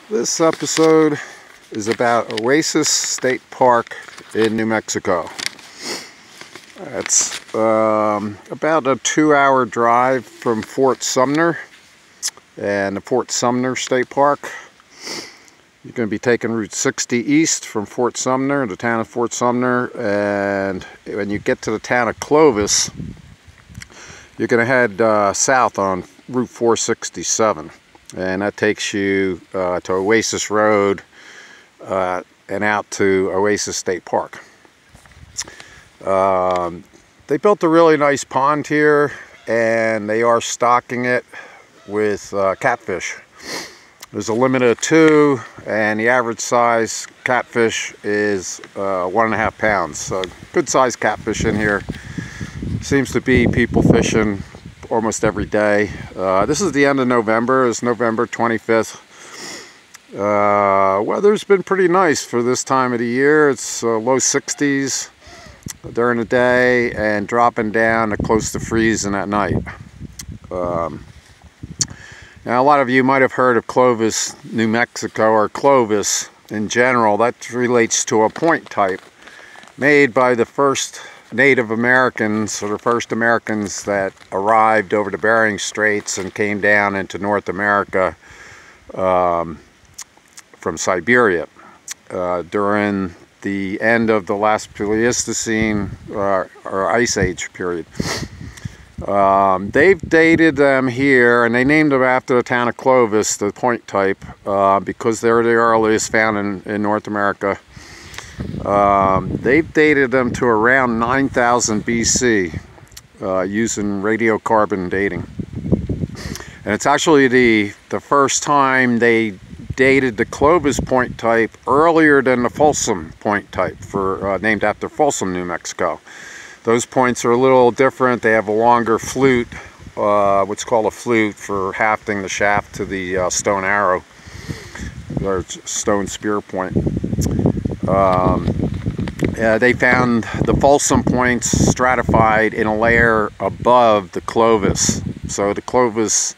This episode is about Oasis State Park in New Mexico. It's about a 2-hour drive from Fort Sumner and the Fort Sumner State Park. You're going to be taking Route 60 east from Fort Sumner, the town of Fort Sumner, and when you get to the town of Clovis, you're going to head south on Route 467. And that takes you to Oasis Road and out to Oasis State Park. They built a really nice pond here, and they are stocking it with catfish. There's a limit of 2, and the average size catfish is 1.5 pounds. So good sized catfish in here. Seems to be people fishing almost every day. This is the end of November. It's November 25th. Weather's been pretty nice for this time of the year. It's low 60s during the day and dropping down to close to freezing at night. Now a lot of you might have heard of Clovis, New Mexico, or Clovis in general. That relates to a point type made by the first Native Americans, or the first Americans that arrived over the Bering Straits and came down into North America from Siberia during the end of the last Pleistocene or Ice Age period. They've dated them here, and they named them after the town of Clovis, the point type, because they're the earliest found in North America. They've dated them to around 9000 BC using radiocarbon dating. And it's actually the first time they dated the Clovis point type earlier than the Folsom point type, named after Folsom, New Mexico. Those points are a little different. They have a longer flute, what's called a flute, for hafting the shaft to the stone arrow, or stone spear point. They found the Folsom points stratified in a layer above the Clovis. So the Clovis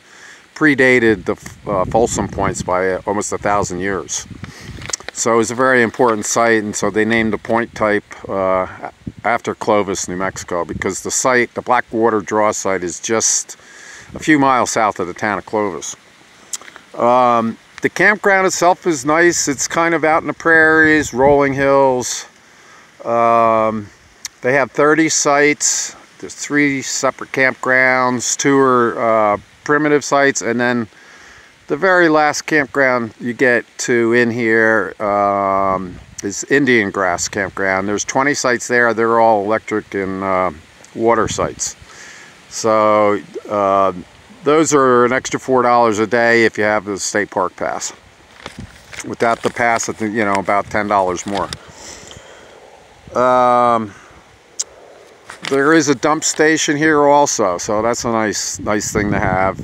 predated the Folsom points by almost 1,000 years. So it was a very important site, and so they named the point type after Clovis, New Mexico, because the site, the Blackwater Draw site, is just a few miles south of the town of Clovis. The campground itself is nice. It's kind of out in the prairies, rolling hills. They have 30 sites. There's 3 separate campgrounds. 2 are primitive sites, and then the very last campground you get to in here is Indian Grass Campground. There's 20 sites there. They're all electric and water sites. So those are an extra $4 a day if you have the state park pass. Without the pass, I think, about $10 more. There is a dump station here also, so that's a nice thing to have.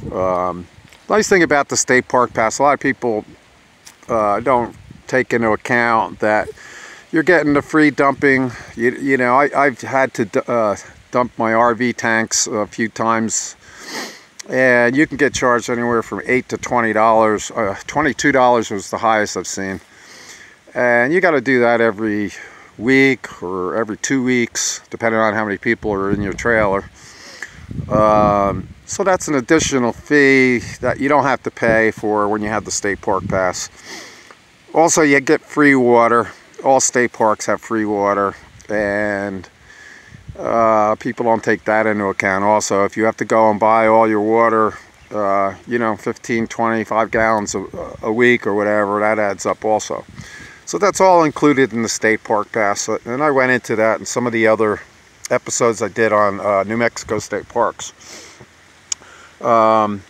Nice thing about the state park pass, a lot of people don't take into account that you're getting the free dumping. I've had to dump my RV tanks a few times, and you can get charged anywhere from $8 to $20. $22 was the highest I've seen, and you got to do that every week or every 2 weeks, depending on how many people are in your trailer. So that's an additional fee that you don't have to pay for when you have the state park pass. Also, you get free water. All state parks have free water, and people don't take that into account. Also, if you have to go and buy all your water, 15, 25 gallons a week or whatever, that adds up also. So that's all included in the state park pass, and I went into that in some of the other episodes I did on New Mexico state parks. I'm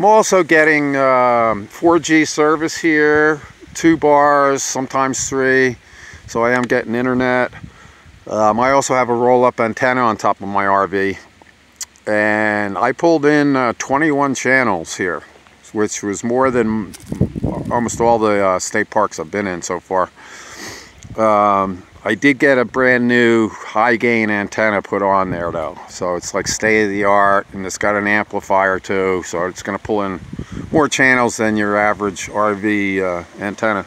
also getting 4G service here, 2 bars, sometimes 3, so I am getting internet. I also have a roll-up antenna on top of my RV, and I pulled in 21 channels here, which was more than almost all the state parks I've been in so far. I did get a brand new high gain antenna put on there though, so it's like state of the art, and it's got an amplifier too, so it's going to pull in more channels than your average RV antenna.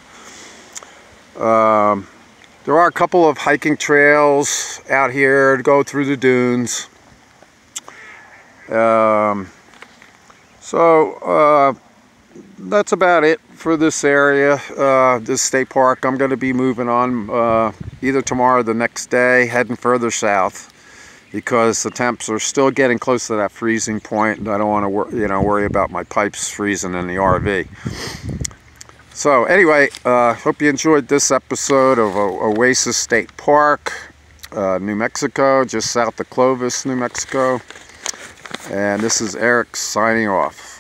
There are a couple of hiking trails out here to go through the dunes. That's about it for this area, this state park. I'm going to be moving on either tomorrow or the next day, heading further south, because the temps are still getting close to that freezing point, and I don't want to worry about my pipes freezing in the RV. So anyway, hope you enjoyed this episode of Oasis State Park, New Mexico, just south of Clovis, New Mexico. And this is Eric signing off.